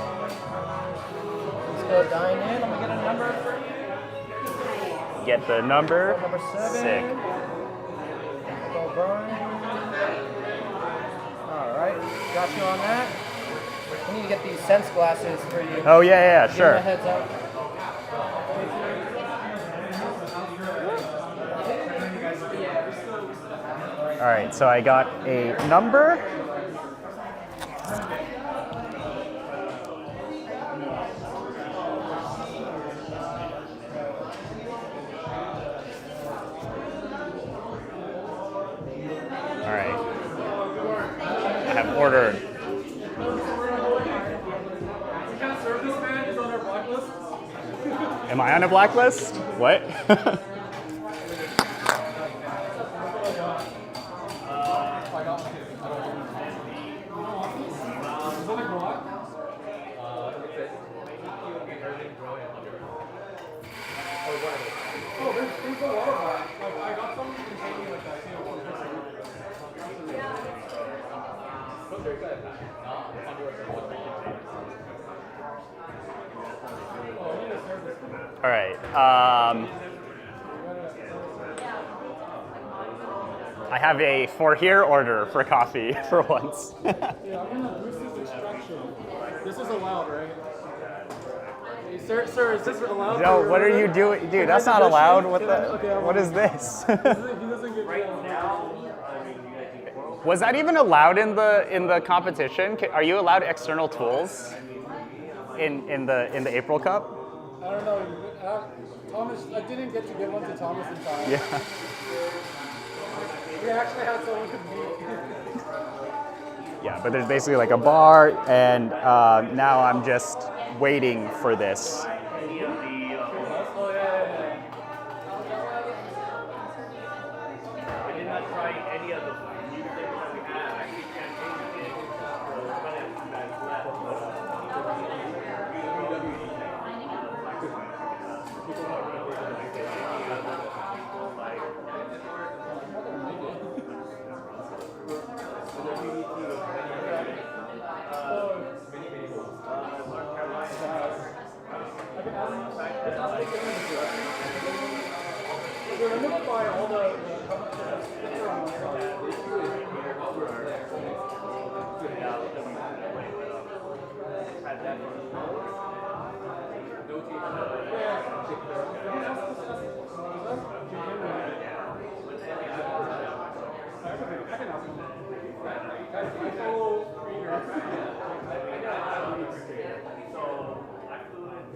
Let's go dine in. I'm gonna get a number for you. Get the number. Number 7. Sick. Go Brian. All right, got you on that. We need to get these sense glasses for you. Oh yeah, Give sure. me a heads up. All right, so I got a number. All right, I have ordered. Am I on a blacklist? What? All right. I have a for here order for coffee for once. Yeah, I'm gonna boost this extraction. This is allowed, right? Sir, is this allowed? Yo, what are you doing, dude? That's not allowed. What the? Okay, What is this? He doesn't get right now. Was that even allowed in the competition? Are you allowed external tools in the April Cup? I don't know. Thomas, I didn't get to give one to Thomas in time. Yeah. We actually had someone compete. Yeah, but there's basically like a bar, and now I'm just waiting for this.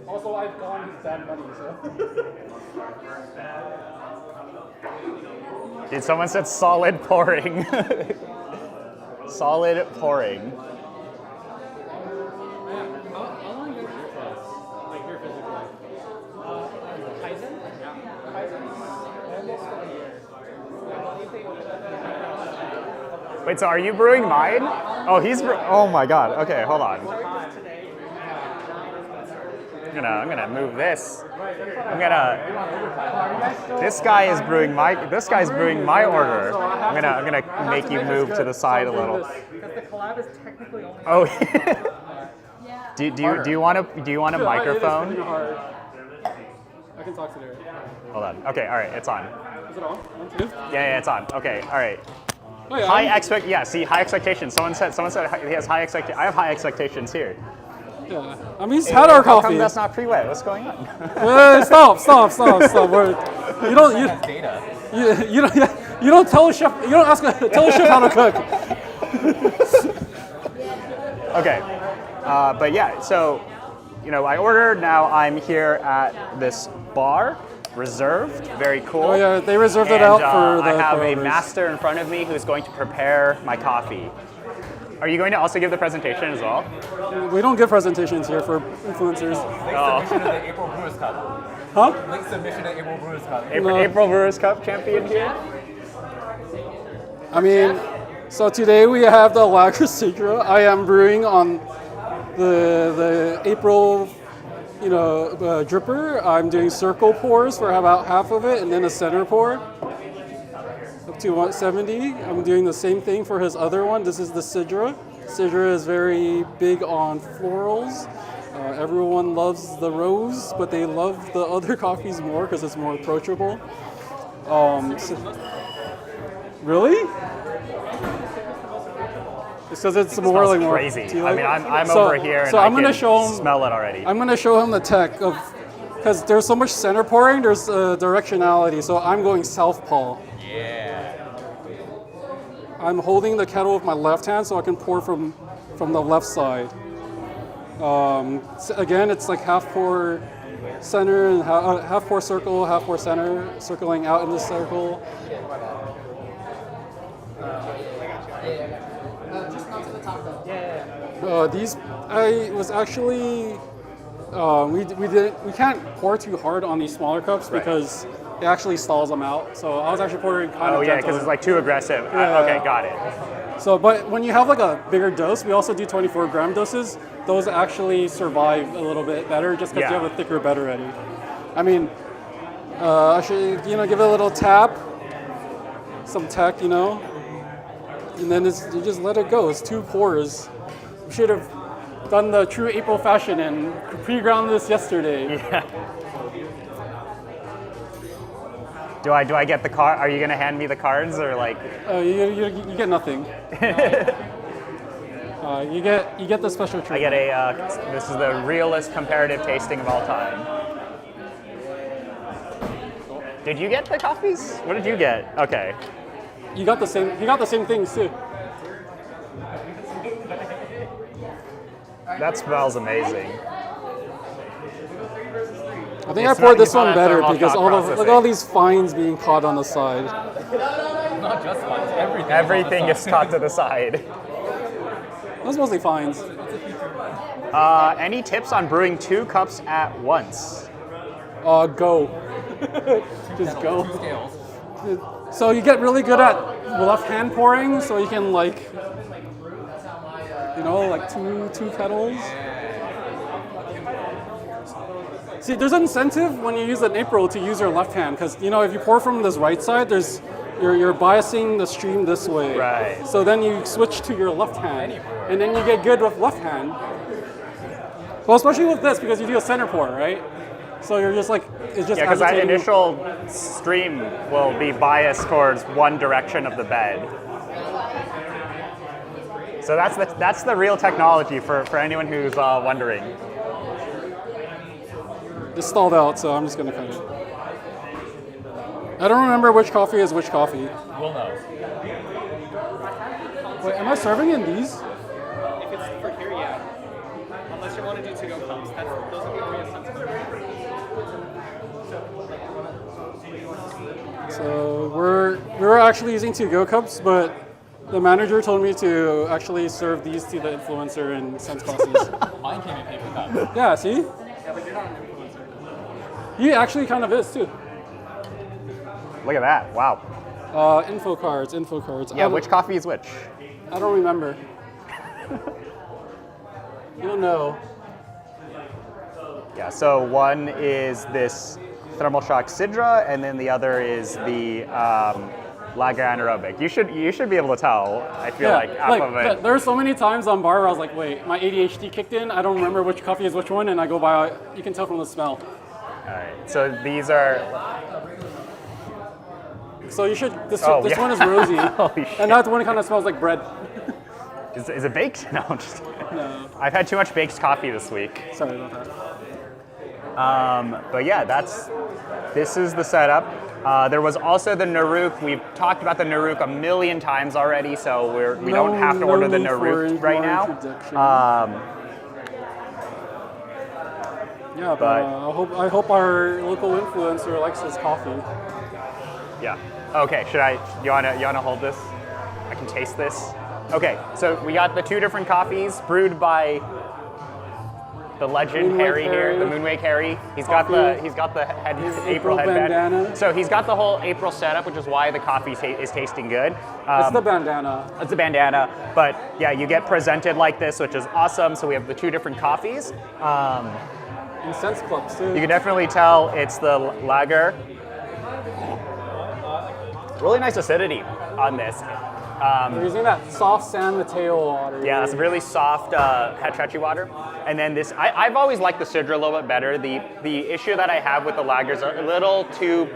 Also, I've gone his bad money, so. Dude, someone said solid pouring. Solid pouring. How long is your class? Like here physically? Kaizen? Yeah. Kaizen? Almost a year. Wait, so are you brewing mine? Oh, oh my god. Okay, hold on. I'm gonna move this. This guy's brewing my order. I'm gonna make you move to the side a little. Because the collab is technically only. Oh. do you want a microphone? I can talk to her. Hold on. Okay, all right, it's on. Is it on? 1, 2? Yeah, it's on. Okay, all right. Oh, yeah. High expectations. Someone said he has high expectations. I have high expectations here. Yeah. I mean, he's had our How coffee. come that's not pre-wet? What's going on? Stop. You don't tell a chef. You don't tell a chef how to cook. Okay. But yeah, so, I ordered. Now I'm here at this bar, reserved. Very cool. Oh yeah, they reserved it And, out for the I have a pour-overs. master in front of me who's going to prepare my coffee. Are you going to also give the presentation as well? We don't give presentations here for influencers. Oh. Submission of the April Brewers Cup. Huh? Link submission of April Brewers Cup. April Brewers Cup champion here. I mean, so today we have the Lager Sidra. I am brewing on the April, dripper. I'm doing circle pours for about half of it, and then a center pour up to 170. I'm doing the same thing for his other one. This is the Sidra. Sidra is very big on florals. Everyone loves the rose, but they love the other coffees more because it's more approachable. Really? It's because it's more Smells like more. crazy. Do you I like mean, it? I'm So- over here and so I I'm gonna can show him, smell it already. I'm going to show him the tech of, because there's so much center pouring, there's directionality. So I'm going southpaw. Yeah. I'm holding the kettle with my left hand so I can pour from the left side. Again, it's like half pour center and half pour circle, half pour center, circling out in the circle. Just not to the top though. I was actually we can't pour too hard on these smaller cups because it actually stalls them out. So I was actually pouring kind Oh of yeah, gentle. because it's like too aggressive. Yeah. Okay, got it. So, but when you have like a bigger dose, we also do 24 gram doses. Those actually survive a little bit better just because Yeah. you have a thicker bed already. I mean, I should give it a little tap, some tech, and then you just let it go. It's 2 pours. We should have done the true April fashion and pre-ground this yesterday. Yeah. Do I get the card? Are you gonna hand me the cards or like? You get nothing. You get the special treatment. I get this is the realest comparative tasting of all time. Did you get the coffees? What did you get? Okay. You got the same. You got the same things too. That smells amazing. I think I poured this one better thermal because shock look processing. at all these fines being caught on the side. Not just ones, everything. Everything is caught to the side. Those mostly fines. Any tips on brewing 2 cups at once? Go. Just go. 2 scales. So you get really good at left hand pouring, so you can like two kettles. See, there's an incentive when you use an April to use your left hand, because if you pour from this right side, you're biasing the stream this way. Right. So then you switch to your left hand, and then you get good with left hand. Well, especially with this, because you do a center pour, right? So you're just like, it's just Yeah, because that agitating. initial stream will be biased towards one direction of the bed. So that's the real technology for anyone who's wondering. It's stalled out, so I'm just gonna cut it. I don't remember which coffee is which coffee. We'll know. Wait, am I serving in these? If it's for here, yeah. Unless you want to do to-go cups, those will be really expensive. So we were actually using to-go cups, but the manager told me to actually serve these to the influencer and send classes. Mine came in paper cup. Yeah, see? He actually kind of is too. Look at that! Wow. Info cards. Yeah, which coffee is which? I don't remember. You'll know. Yeah. So one is this thermal shock Sidra, and then the other is the Lager anaerobic. You should be able to tell. I feel like half of it. There are so many times on bar where I was like, wait, my ADHD kicked in. I don't remember which coffee is which one, and I go by. You can tell from the smell. All right. So these are. So you should. This Oh, this yeah. one is rosy, Holy shit. and that one kind of smells like bread. Is it baked? No, I'm just. No, I've had too much baked coffee this week. sorry about that. But yeah, this is the setup. There was also the Naruk. We've talked about the Naruk a million times already, so we don't have to No order the need for Naruk right more now. introduction. Yeah, but But- I hope our local influencer likes his coffee. Yeah. Okay. You wanna hold this? I can taste this. Okay. So we got the two different coffees brewed by the legend Moonwake Harry here, Harry. the Moonwake Harry. He's Coffee. got the head His April April headband. bandana. So he's got the whole April setup, which is why the coffee is tasting good. It's the bandana. It's a bandana, but yeah, you get presented like this, which is awesome. So we have the two different coffees. And Sense Clubs too. You can definitely tell it's the lager. Really nice acidity on this. We're using that soft San Mateo water. Yeah, it's really soft Hatrachi water. And then this, I've always liked the Sidra a little bit better. The issue that I have with the lagers are a little too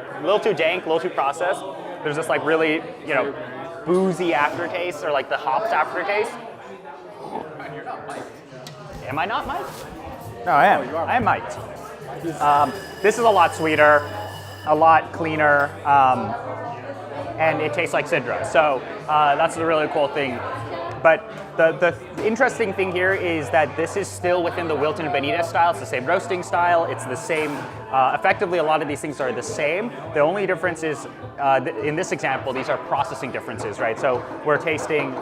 dank, a little too processed. There's this like really, boozy aftertaste, or like the hops aftertaste. Am I not mic'd? No, I am. I am mic'd. This is a lot sweeter, a lot cleaner, and it tastes like Sidra. So that's the really cool thing. But the interesting thing here is that this is still within the Wilton Benitez style. It's the same roasting style. It's the same, effectively a lot of these things are the same. The only difference is, in this example, these are processing differences, right? So we're tasting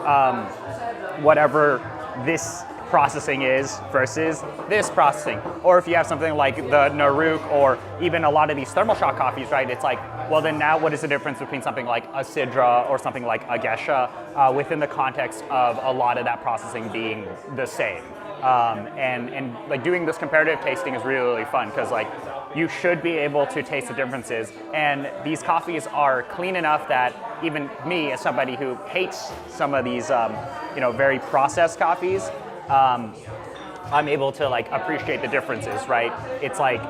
whatever this processing is versus this processing. Or if you have something like the Naruk or even a lot of these thermal shock coffees, right? It's like, well then now what is the difference between something like a Sidra or something like a Gesha within the context of a lot of that processing being the same. And like doing this comparative tasting is really, really fun because like you should be able to taste the differences. And these coffees are clean enough that even me, as somebody who hates some of these very processed coffees, I'm able to like appreciate the differences, right? It's like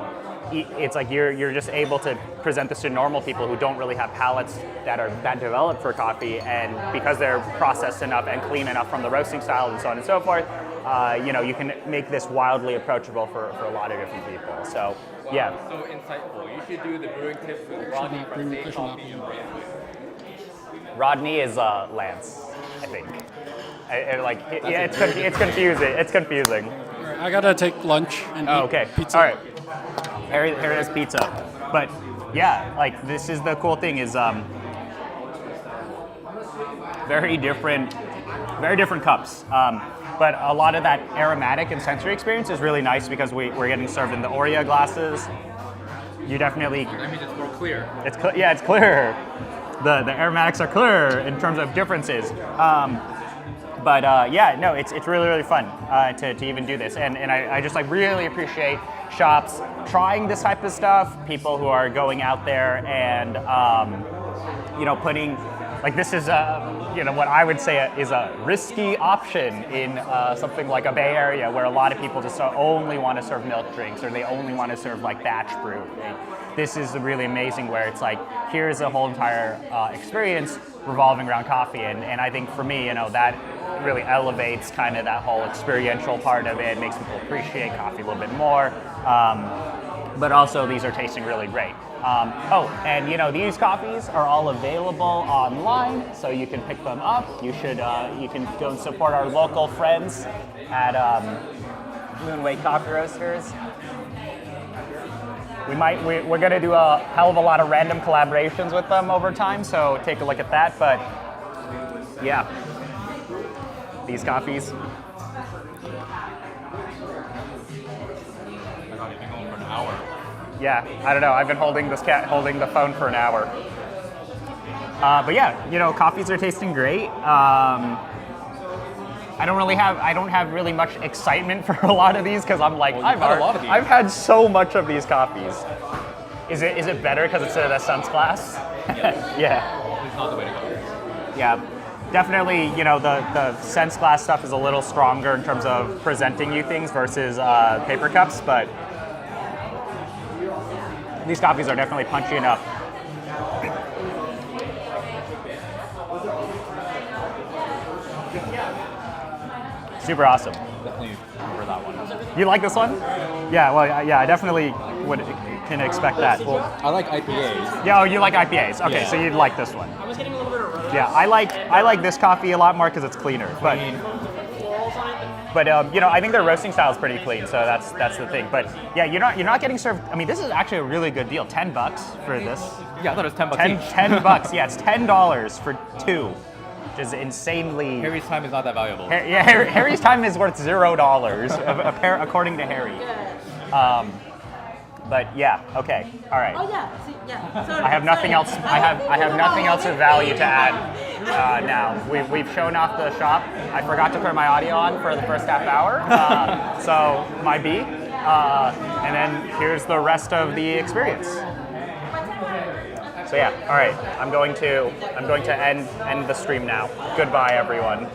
you're just able to present this to normal people who don't really have palates that are that developed for coffee, and because they're processed enough and clean enough from the roasting style and so on and so forth, you can make this wildly approachable for a lot of different people. So yeah. So insightful. You should do the brewing tips with Rodney from Say Coffee and Brand. Rodney is Lance, I think. It's confusing. It's confusing. All right, I gotta take lunch and eat Okay. pizza. All right. Here is pizza. But yeah, like this is the cool thing is very different cups. But a lot of that aromatic and sensory experience is really nice because we're getting served in the Oreo glasses. You definitely. That means it's more clear. It's clear. The aromatics are clear in terms of differences. It's really, really fun to even do this. And I just like really appreciate shops trying this type of stuff, people who are going out there and, putting, like this is, what I would say is a risky option in something like a Bay Area where a lot of people just only want to serve milk drinks or they only want to serve like batch brew. This is really amazing where it's like, here's a whole entire experience revolving around coffee. And I think for me, that really elevates kind of that whole experiential part of it, makes people appreciate coffee a little bit more. But also these are tasting really great. These coffees are all available online, so you can pick them up. You can go and support our local friends at Moonwake Coffee Roasters. We're gonna do a hell of a lot of random collaborations with them over time, so take a look at that. But yeah, these coffees. I thought you've been going for an hour. Yeah, I don't know. I've been holding the phone for an hour. But yeah, coffees are tasting great. I don't have really much excitement for a lot of these because I'm like, I've had so much of these coffees. Is it better because it's in a Sun's class? Yes. Yeah. It's not the way to go. Yeah. Definitely, the Sense glass stuff is a little stronger in terms of presenting you things versus paper cups, but these coffees are definitely punchy enough. Super awesome. Definitely remember that one. You like this one? Yeah, well, yeah, I definitely would can expect that. Well, I like IPAs. yeah, oh, you like IPAs. Okay, Yeah. so you'd like this one. I was getting a little bit of road. Yeah, I like this coffee a lot more because it's cleaner. But Florals on it. But you know, I think their roasting style is pretty clean, so that's the thing. But yeah, you're not getting served. I mean, this is actually a really good deal. $10 for this. Yeah, I thought it was $10 10, each. $10. Yeah, it's $10 for two, which is insanely. Harry's time is not that valuable. Yeah, Harry's time is worth $0, according to Harry. But yeah, okay, all right. Oh yeah, see, yeah. So I have nothing else. I have nothing else of value to add now. We've shown off the shop. I forgot to turn my audio on for the first half hour, so my B. And then here's the rest of the experience. So yeah, all right. I'm going to end the stream now. Goodbye, everyone.